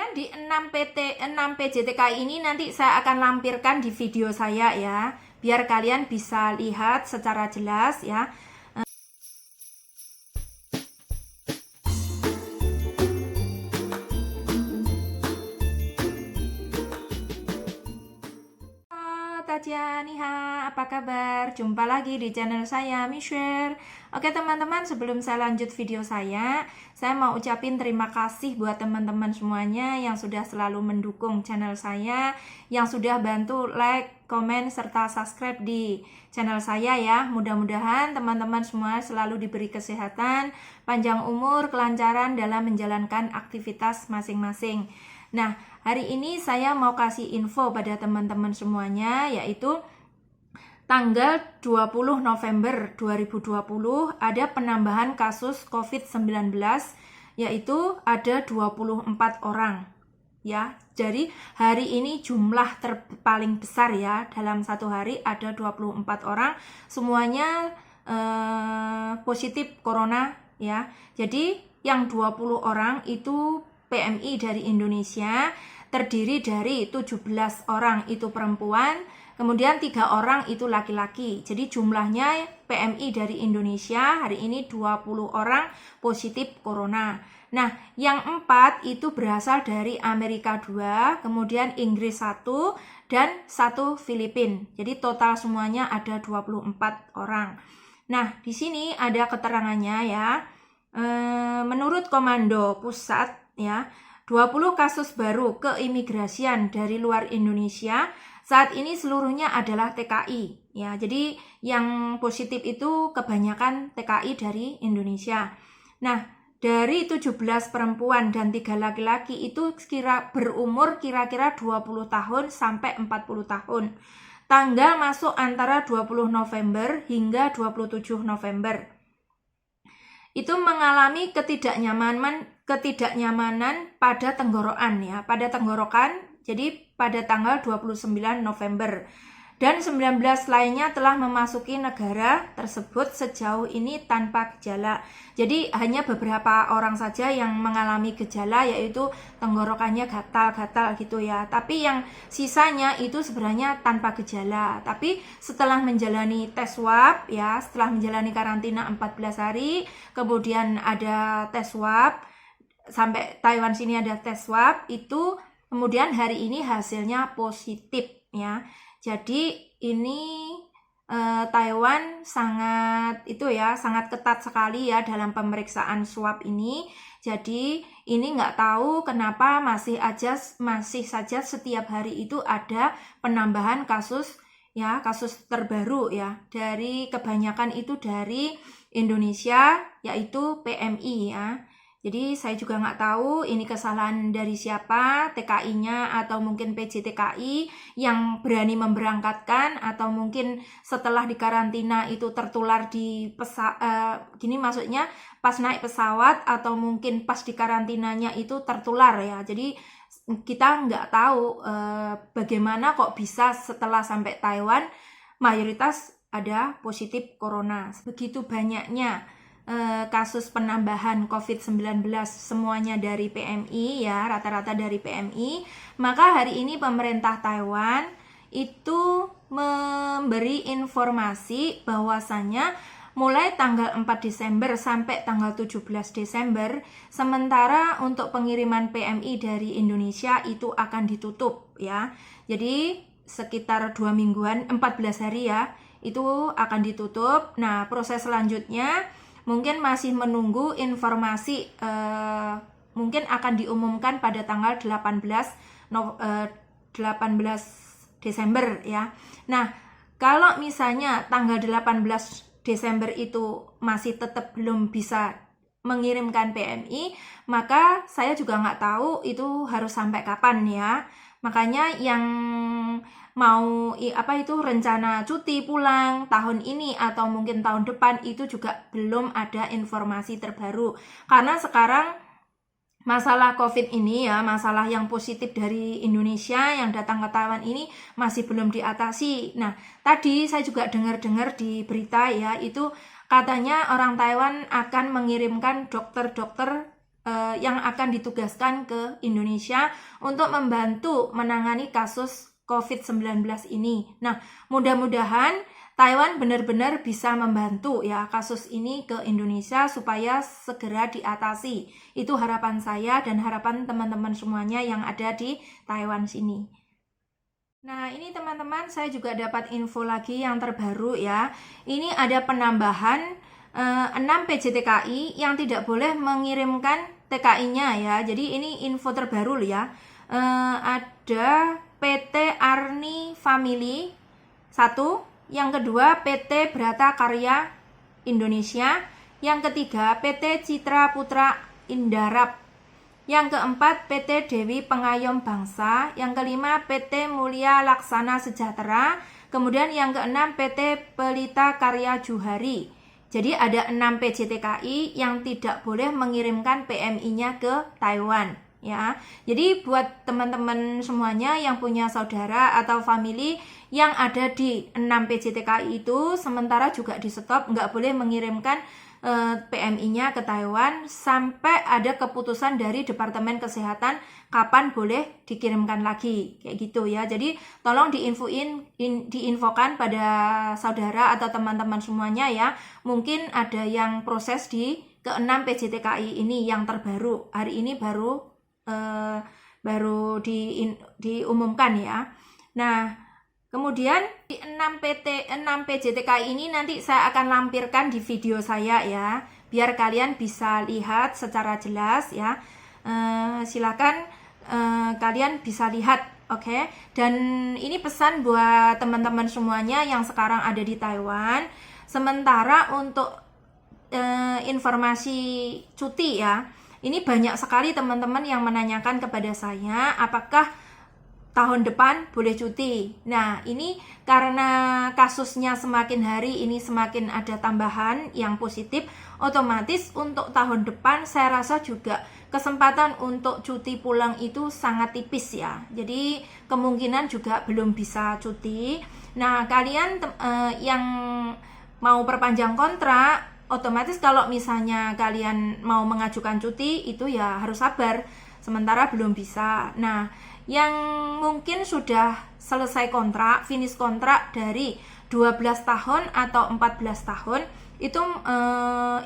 Kemudian di 6 PJTKI ini nanti saya akan lampirkan di video saya ya, biar kalian bisa lihat secara jelas ya. Niha, apa kabar? Jumpa lagi di channel saya, Michelle. Oke teman-teman, sebelum saya lanjut video saya mau ucapin terima kasih buat teman-teman semuanya yang sudah selalu mendukung channel saya, yang sudah bantu like, komen, serta subscribe di channel saya ya. Mudah-mudahan teman-teman semua selalu diberi kesehatan, panjang umur, kelancaran dalam menjalankan aktivitas masing-masing. Nah, hari ini saya mau kasih info pada teman-teman semuanya, yaitu tanggal 20 November 2020 ada penambahan kasus COVID-19, yaitu ada 24 orang. Ya, jadi hari ini jumlah paling besar ya, dalam satu hari ada 24 orang, semuanya positif corona ya. Jadi yang 20 orang itu PMI dari Indonesia, terdiri dari 17 orang itu perempuan, kemudian 3 orang itu laki-laki. Jadi jumlahnya PMI dari Indonesia hari ini 20 orang positif corona. Nah, yang 4 itu berasal dari Amerika 2, kemudian Inggris 1, dan 1 Filipina. Jadi total semuanya ada 24 orang. Nah, di sini ada keterangannya ya. Menurut Komando Pusat ya, 20 kasus baru keimigrasian dari luar Indonesia saat ini seluruhnya adalah TKI ya. Jadi yang positif itu kebanyakan TKI dari Indonesia. Nah, dari 17 perempuan dan 3 laki-laki itu berumur kira-kira 20 tahun sampai 40 tahun. Tanggal masuk antara 20 November hingga 27 November. Itu mengalami ketidaknyamanan pada tenggorokan ya, pada tenggorokan. Jadi pada tanggal 29 November. Dan 19 lainnya telah memasuki negara tersebut sejauh ini tanpa gejala. Jadi hanya beberapa orang saja yang mengalami gejala, yaitu tenggorokannya gatal-gatal gitu ya. Tapi yang sisanya itu sebenarnya tanpa gejala. Tapi setelah menjalani tes swab ya, setelah menjalani karantina 14 hari, kemudian ada tes swab, sampai Taiwan sini ada tes swab, itu kemudian hari ini hasilnya positif ya. Jadi ini Taiwan sangat ketat sekali ya dalam pemeriksaan swab ini. Jadi ini nggak tahu kenapa masih saja setiap hari itu ada penambahan kasus ya, kasus terbaru ya. Dari kebanyakan itu dari Indonesia, yaitu PMI ya. Jadi saya juga nggak tahu ini kesalahan dari siapa, TKI-nya atau mungkin PJTKI yang berani memberangkatkan, atau mungkin setelah dikarantina itu tertular di maksudnya pas naik pesawat, atau mungkin pas dikarantinanya itu tertular ya. Jadi kita nggak tahu bagaimana kok bisa setelah sampai Taiwan mayoritas ada positif corona. Begitu banyaknya kasus penambahan COVID-19 semuanya dari PMI ya, rata-rata dari PMI. Maka hari ini pemerintah Taiwan itu memberi informasi bahwasannya mulai tanggal 4 Desember sampai tanggal 17 Desember, sementara untuk pengiriman PMI dari Indonesia itu akan ditutup ya. Jadi sekitar 2 mingguan, 14 hari ya, itu akan ditutup. Nah, proses selanjutnya mungkin masih menunggu informasi, mungkin akan diumumkan pada tanggal 18 Desember ya. Nah, kalau misalnya tanggal 18 Desember itu masih tetap belum bisa mengirimkan PMI, maka saya juga nggak tahu itu harus sampai kapan ya. Makanya yang mau rencana cuti pulang tahun ini atau mungkin tahun depan itu juga belum ada informasi terbaru. Karena sekarang masalah COVID ini ya, masalah yang positif dari Indonesia yang datang ke Taiwan ini masih belum diatasi. Nah, tadi saya juga dengar-dengar di berita ya, itu katanya orang Taiwan akan mengirimkan dokter-dokter yang akan ditugaskan ke Indonesia untuk membantu menangani kasus COVID-19 ini. Nah, mudah-mudahan Taiwan benar-benar bisa membantu ya kasus ini ke Indonesia supaya segera diatasi. Itu harapan saya dan harapan teman-teman semuanya yang ada di Taiwan sini. Nah, ini teman-teman, saya juga dapat info lagi yang terbaru ya. Ini ada penambahan 6 PJTKI yang tidak boleh mengirimkan TKI-nya ya. Jadi ini info terbaru loh ya. Ada PT Arni Family 1, yang kedua PT Brata Karya Indonesia, yang ketiga PT Citra Putra Indarap, yang keempat PT Dewi Pengayom Bangsa, yang kelima PT Mulia Laksana Sejahtera, kemudian yang keenam PT Pelita Karya Juhari. Jadi ada 6 PJTKI yang tidak boleh mengirimkan PMI-nya ke Taiwan ya. Jadi buat teman-teman semuanya yang punya saudara atau family yang ada di 6 PJTKI itu sementara juga di stop, nggak boleh mengirimkan PMI-nya ke Taiwan sampai ada keputusan dari Departemen Kesehatan kapan boleh dikirimkan lagi, kayak gitu ya. Jadi tolong diinfokan pada saudara atau teman-teman semuanya ya. Mungkin ada yang proses di ke-6 PJTKI ini yang terbaru. Hari ini baru diumumkan ya. Nah, kemudian di 6 PJTKI ini nanti saya akan lampirkan di video saya ya, biar kalian bisa lihat secara jelas ya. Silakan kalian bisa lihat, oke? Dan ini pesan buat teman-teman semuanya yang sekarang ada di Taiwan. Sementara untuk informasi cuti ya, ini banyak sekali teman-teman yang menanyakan kepada saya apakah tahun depan boleh cuti. Nah, ini karena kasusnya semakin hari ini semakin ada tambahan yang positif, otomatis untuk tahun depan saya rasa juga kesempatan untuk cuti pulang itu sangat tipis ya. Jadi kemungkinan juga belum bisa cuti. Nah, kalian yang mau perpanjang kontrak, otomatis kalau misalnya kalian mau mengajukan cuti itu ya harus sabar. Sementara belum bisa. Nah, yang mungkin sudah selesai kontrak, finish kontrak dari 12 tahun atau 14 tahun itu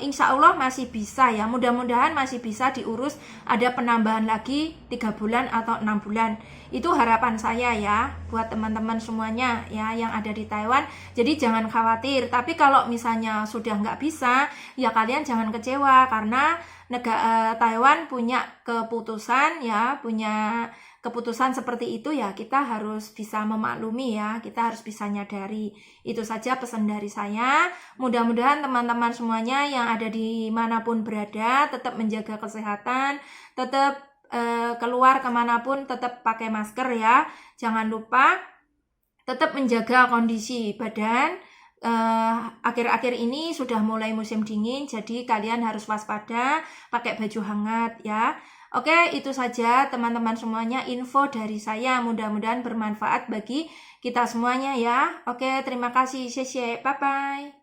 insya Allah masih bisa ya, mudah-mudahan masih bisa diurus ada penambahan lagi 3 bulan atau 6 bulan. Itu harapan saya ya buat teman-teman semuanya ya yang ada di Taiwan. Jadi jangan khawatir, tapi kalau misalnya sudah nggak bisa ya kalian jangan kecewa karena negara Taiwan punya keputusan ya, punya keputusan seperti itu ya, kita harus bisa memaklumi ya, kita harus bisa nyadari. Itu saja pesan dari saya. Mudah-mudahan teman-teman semuanya yang ada di manapun berada tetap menjaga kesehatan, tetap keluar kemanapun tetap pakai masker ya. Jangan lupa tetap menjaga kondisi badan. Akhir-akhir ini sudah mulai musim dingin, jadi kalian harus waspada, pakai baju hangat ya. Oke, itu saja teman-teman semuanya info dari saya. Mudah-mudahan bermanfaat bagi kita semuanya ya. Oke, terima kasih. Bye-bye.